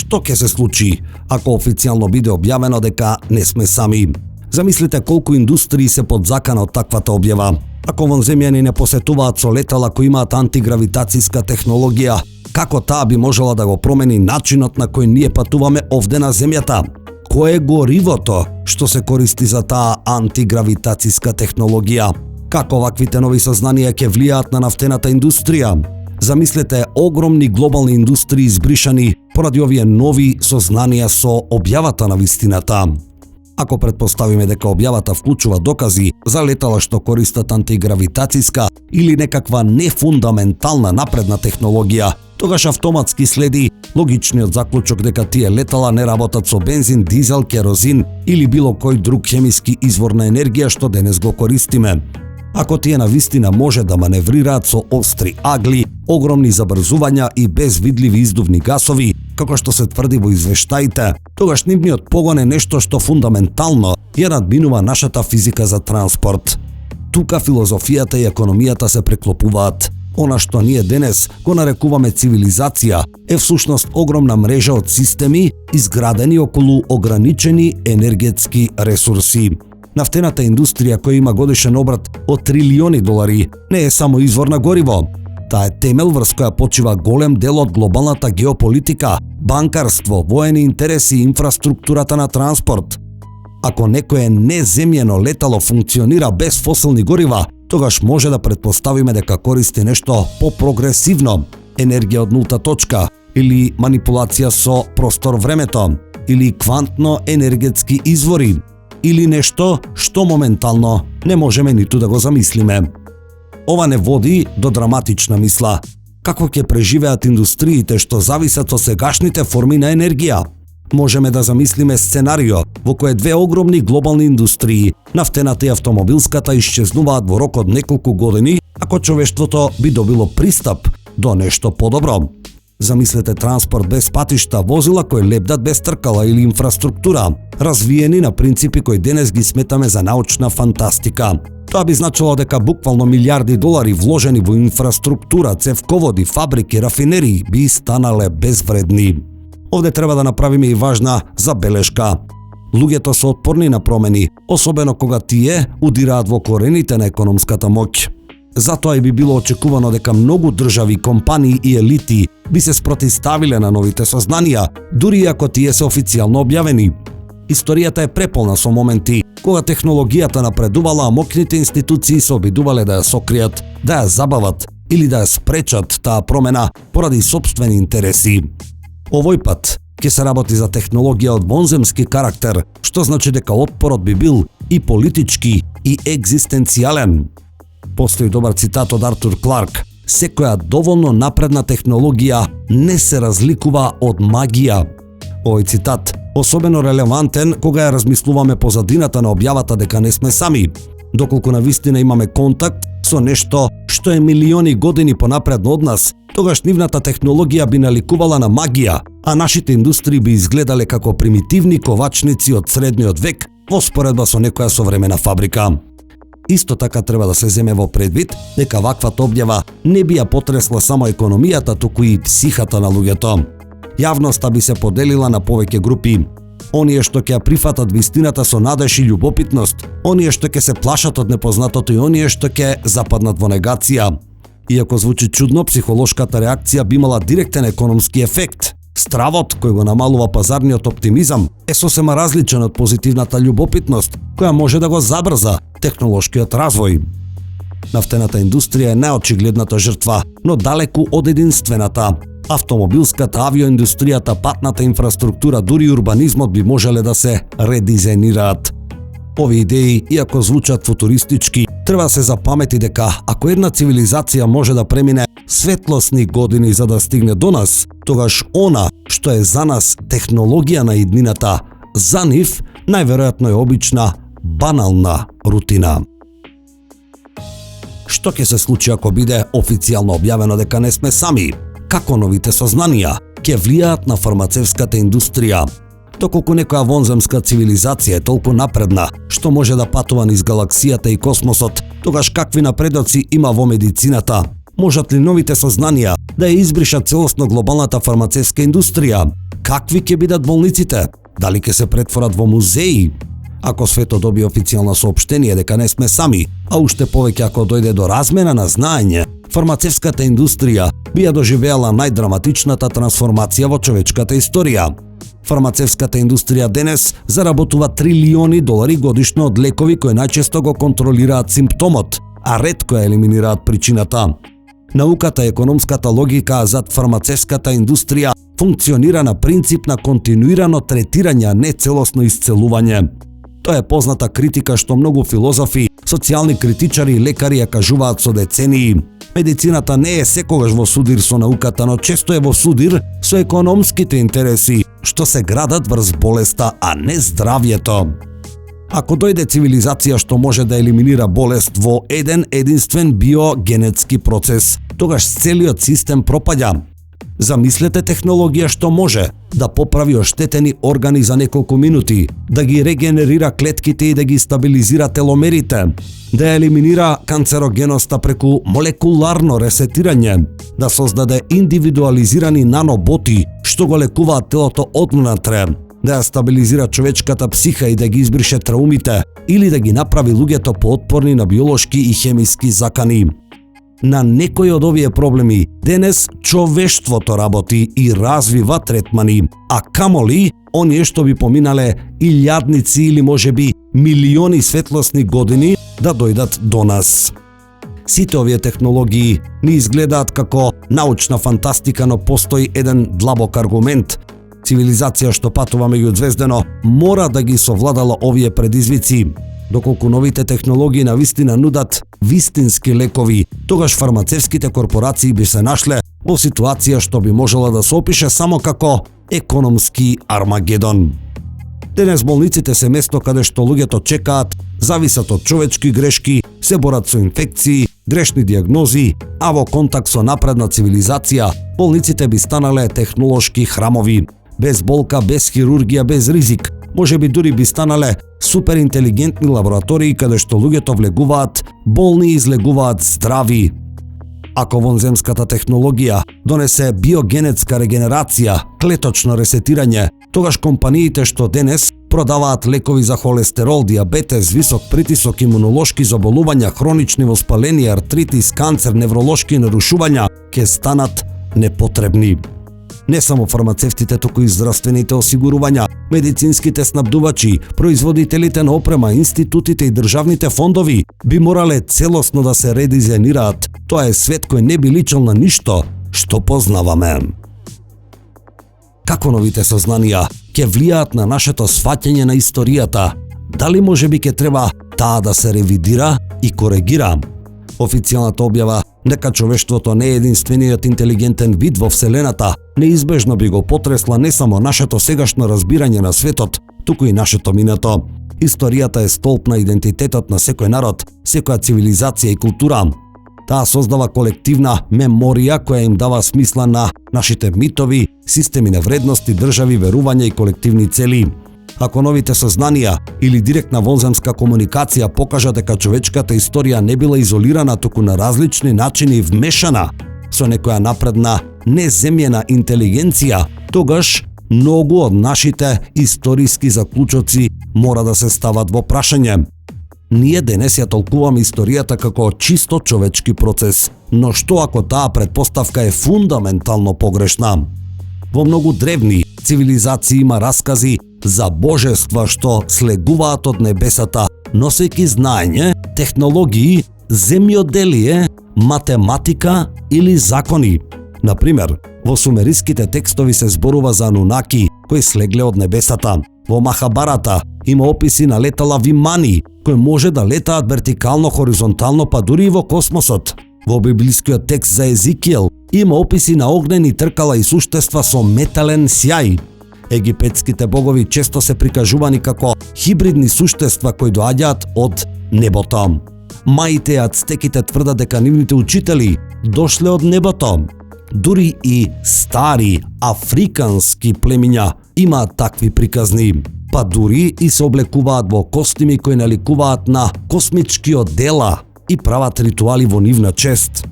Што ќе се случи ако официјално биде објавено дека не сме сами? Замислите колку индустрии се под закана од таквата објава. Ако вонземјани не посетуваат со летала кои имаат антигравитацијска технологија, како таа би можела да го промени начинот на кој ние патуваме овде на земјата? Кое е горивото што се користи за таа антигравитацијска технологија? Како ваквите нови сознанија ќе влијаат на нафтената индустрија? Замислете огромни глобални индустрии избришани поради овие нови сознанија со објавата на вистината. Ако предпоставиме дека објавата вклучува докази за летала што користат антигравитацијска или некаква нефундаментална напредна технологија, тогаш автоматски следи логичниот заклучок дека тие летала не работат со бензин, дизел, керозин или било кој друг хемиски извор на енергија што денес го користиме. Ако тие навистина може да маневрираат со остри агли, огромни забрзувања и безвидливи издувни гасови, како што се тврди во извештаите, тогаш нивниот погон е нешто што фундаментално ја надминува нашата физика за транспорт. Тука филозофијата и економијата се преклопуваат. Она што ние денес го нарекуваме цивилизација е всушност огромна мрежа од системи изградени околу ограничени енергетски ресурси. Нафтената индустрија која има годишен обрат од трилиони долари не е само извор на гориво. Таа е темел врз која почива голем дел од глобалната геополитика, банкарство, воени интереси и инфраструктурата на транспорт. Ако некое неземјено летало функционира без фосилни горива, тогаш може да предпоставиме дека користи нешто по-прогресивно, енергија од нулта точка, или манипулација со простор-времето, или квантно енергетски извори, или нешто што моментално не можеме ниту да го замислиме. Ова не води до драматична мисла. Како ќе преживеат индустриите што зависат од сегашните форми на енергија? Можеме да замислиме сценарио во кое две огромни глобални индустрии, нафтената и автомобилската, исчезнуваат во рок од неколку години, ако човештвото би добило пристап до нешто подобро. Замислете транспорт без патишта, возила кои лебдат без тркала или инфраструктура, развиени на принципи кои денес ги сметаме за научна фантастика. Тоа би значило дека буквално милиарди долари вложени во инфраструктура, цевководи, фабрики, рафинерии би станале безвредни. Овде треба да направиме и важна забелешка. Луѓето се отпорни на промени, особено кога тие удираат во корените на економската моќ. Затоа и би било очекувано дека многу држави, компании и елити би се спротивставиле на новите сознанија, дури ако тие се официјално објавени. Историјата е преполна со моменти кога технологијата напредувала, а моќните институции се обидувале да ја сокријат, да ја забават или да ја спречат таа промена поради сопствени интереси. Овој пат ќе се работи за технологија од вонземски карактер, што значи дека отпорот би бил и политички и екзистенцијален. Постои добар цитат од Артур Кларк: "Секоја доволно напредна технологија не се разликува од магија." Овој цитат особено релевантен кога ја размислуваме позадината на објавата дека не сме сами, доколку навистина имаме контакт со нешто што е милиони години понапредно од нас, тогаш нивната технологија би наликувала на магија, а нашите индустрии би изгледале како примитивни ковачници од средниот век во споредба со некоја современа фабрика. Исто така треба да се земе во предвид дека ваквата објава не би ја потресла само економијата, туку и психата на луѓето. Јавноста би се поделила на повеќе групи. Оние што ќе ја прифатат вистината со надеж и љубопитност, оние што ќе се плашат од непознатото и оние што ќе западнат во негација. Иако звучи чудно, психолошката реакција би имала директен економски ефект. Стравот кој го намалува пазарниот оптимизам е сосема различен од позитивната љубопитност, која може да го забрза технолошкиот развој. Нафтената индустрија е најочигледната жртва, но далеку од единствената. Автомобилската, авиоиндустријата, патната инфраструктура, дури урбанизмот би можеле да се редизајнираат. Овие идеи, иако звучат футуристички, треба да се запамети дека ако една цивилизација може да премине светлосни години за да стигне до нас, тогаш она што е за нас технологија на иднината, за нив најверојатно е обична, банална рутина. Што ќе се случи ако биде официјално објавено дека не сме сами? Како новите сознанија ќе влијаат на фармацевската индустрија? Доколку некоја вонземска цивилизација е толку напредна што може да патува низ галаксијата и космосот, тогаш какви напредоци има во медицината? Можат ли новите сознанија да ја избришат целосно глобалната фармацевска индустрија? Какви ќе бидат болниците? Дали ќе се претворат во музеи? Ако светот доби официјално соопштение дека не сме сами, а уште повеќе ако дојде до размена на знаење, фармацевската индустрија би ја доживеала најдраматичната трансформација во човечката историја. Фармацевската индустрија денес заработува трилиони долари годишно од лекови кои најчесто го контролираат симптомот, а ретко ја елиминираат причината. Науката и економската логика зад фармацевската индустрија функционира на принцип на континуирано третирање, а не целосно исцелување. Тоа е позната критика што многу филозофи, социјални критичари и лекари ја кажуваат со децении. Медицината не е секогаш во судир со науката, но често е во судир со економските интереси, што се градат врз болеста, а не здравјето. Ако дојде цивилизација што може да елиминира болест во единствен биогенетски процес, тогаш целиот систем пропаѓа. Замислете технологија што може да поправи оштетени органи за неколку минути, да ги регенерира клетките и да ги стабилизира теломерите, да ја елиминира канцерогеноста преку молекуларно ресетирање, да создаде индивидуализирани наноботи што го лекуваат телото однатре, да ја стабилизира човечката психа и да ги избрише траумите, или да ги направи луѓето поотпорни на биолошки и хемиски закани. На некои од овие проблеми денес човештвото работи и развива третмани, а камоли оние што би поминале илјадници или можеби милиони светлосни години да дојдат до нас. Сите овие технологии ни изгледаат како научна фантастика, но постои еден длабок аргумент. Цивилизација што патува меѓузвездено мора да ги совладала овие предизвици. Доколку новите технологии навистина нудат вистински лекови, тогаш фармацевските корпорации би се нашле во ситуација што би можела да се опише само како економски армагедон. Денес болниците се место каде што луѓето чекаат, зависат од човечки грешки, се борат со инфекции, грешни диагнози, а во контакт со напредна цивилизација, болниците би станале технолошки храмови. Без болка, без хирургија, без ризик. Можеби дури би станале суперинтелигентни лаборатории каде што луѓето влегуваат болни и излегуваат здрави. Ако вонземската технологија донесе биогенетска регенерација, клеточно ресетирање, тогаш компаниите што денес продаваат лекови за холестерол, диабетес, висок притисок, имунолошки заболувања, хронични воспалени, артритис, канцер, невролошки нарушувања, ќе станат непотребни. Не само фармацевтите, туку и здравствените осигурувања, медицинските снабдувачи, производителите на опрема, институтите и државните фондови би морале целосно да се редизајнираат. Тоа е свет кој не би личел на ништо што познаваме. Како новите сознанија ќе влијаат на нашето сваќање на историјата? Дали можеби ќе треба таа да се ревидира и коригира? Официјалната објава дека човештвото не е единствениот интелигентен вид во Вселената неизбежно би го потресла не само нашето сегашно разбирање на светот, туку и нашето минато. Историјата е столб на идентитетот на секој народ, секоја цивилизација и култура. Таа создава колективна меморија која им дава смисла на нашите митови, системи на вредности, држави, верувања и колективни цели. Ако новите сознанија или директна вонземска комуникација покажа дека човечката историја не била изолирана, туку на различни начини вмешана со некоја напредна неземјена интелигенција, тогаш многу од нашите историски заклучоци мора да се стават во прашање. Ние денес ја толкуваме историјата како чисто човечки процес, но што ако таа претпоставка е фундаментално погрешна? Во многу древни цивилизации има раскази за божества што слегуваат од небесата, носејќи знаење, технологии, земјоделие, математика или закони. Например, во сумериските текстови се зборува за анунаки кои слегле од небесата. Во Махабарата има описи на летала вимани кои може да летаат вертикално, хоризонтално, па дури и во космосот. Во библискиот текст за Езикиел има описи на огнени тркала и суштества со метален сјај. Египетските богови често се прикажувани како хибридни суштества кои доаѓаат од небото. Маите и ацтеките тврдат дека нивните учители дошле од небото. Дури и стари африкански племиња имаат такви приказни, па дури и се облекуваат во костими кои наликуваат на космички одела и прават ритуали во нивна чест.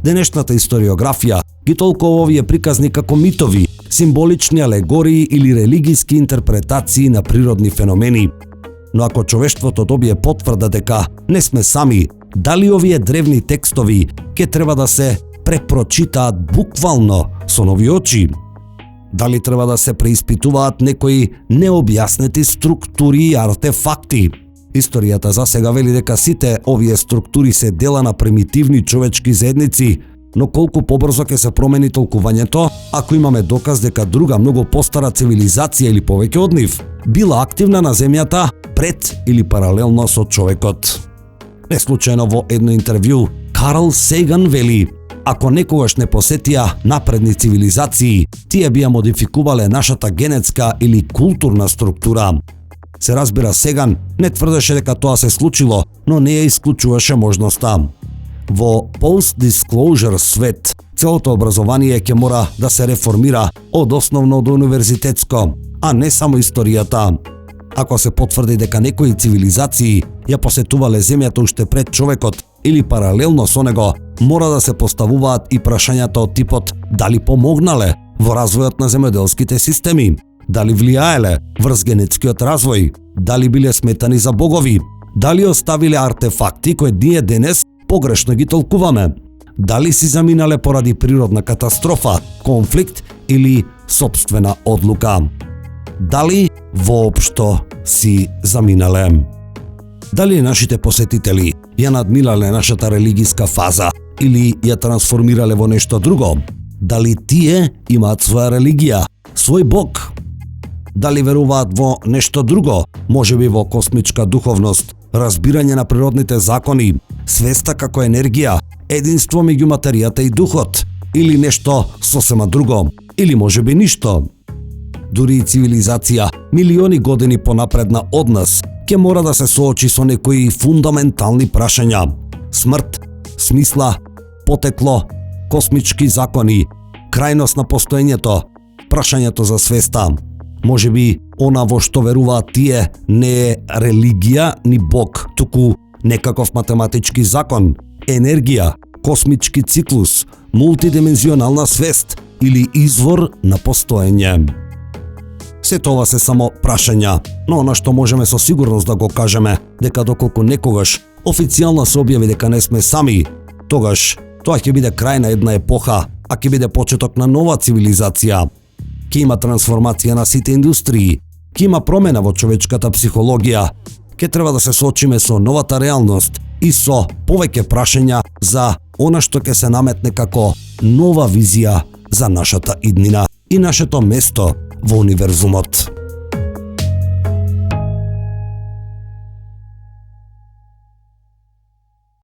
Денешната историографија ги толкува овие приказни како митови, символични алегории или религиски интерпретации на природни феномени. Но ако човештвото добие потврда дека не сме сами, дали овие древни текстови ќе треба да се препрочитаат буквално со нови очи? Дали треба да се преиспитуваат некои необјаснети структури и артефакти? Историјата засега вели дека сите овие структури се дела на примитивни човечки заедници, но колку побрзо ќе се промени толкувањето ако имаме доказ дека друга многу постара цивилизација или повеќе од нив била активна на земјата пред или паралелно со човекот. Неслучајно во едно интервју Карл Сеган вели: ако некогаш не посетија напредни цивилизации, тие би ја модификувале нашата генетска или културна структура. Се разбира, Сеган не тврдеше дека тоа се случило, но не ја исклучуваше можноста. Во post-disclosure свет, целото образование ќе мора да се реформира од основно до универзитетско, а не само историјата. Ако се потврди дека некои цивилизации ја посетувале земјата уште пред човекот или паралелно со него, мора да се поставуваат и прашањата од типот дали помогнале во развојот на земјоделските системи, дали влијаеле врз генетскиот развој, дали биле сметани за богови, дали оставиле артефакти кои ние денес погрешно ги толкуваме, дали си заминале поради природна катастрофа, конфликт или сопствена одлука, дали воопшто си заминале. Дали нашите посетители ја надминале нашата религиска фаза или ја трансформирале во нешто друго? Дали тие имаат своја религија, свој бог? Дали веруваат во нешто друго, можеби во космичка духовност, разбирање на природните закони, свеста како енергија, единство меѓу материјата и духот, или нешто сосема друго, или можеби ништо? Дури и цивилизација милиони години понапредна од нас ќе мора да се соочи со некои фундаментални прашања: смрт, смисла, потекло, космички закони, крајност на постоењето, прашањето за свеста. Можеби она во што веруваат тие не е религија ни бог, туку некаков математички закон, енергија, космички циклус, мултидимензионална свест или извор на постоење. Се тоа се само прашања, но она што можеме со сигурност да го кажеме, дека доколку некогаш официјално се објави дека не сме сами, тогаш тоа ќе биде крај на една епоха, а ќе биде почеток на нова цивилизација. Ќе има трансформација на сите индустрии, ќе има промена во човечката психологија, ќе треба да се соочиме со новата реалност и со повеќе прашања за она што ќе се наметне како нова визија за нашата иднина и нашето место во универзумот.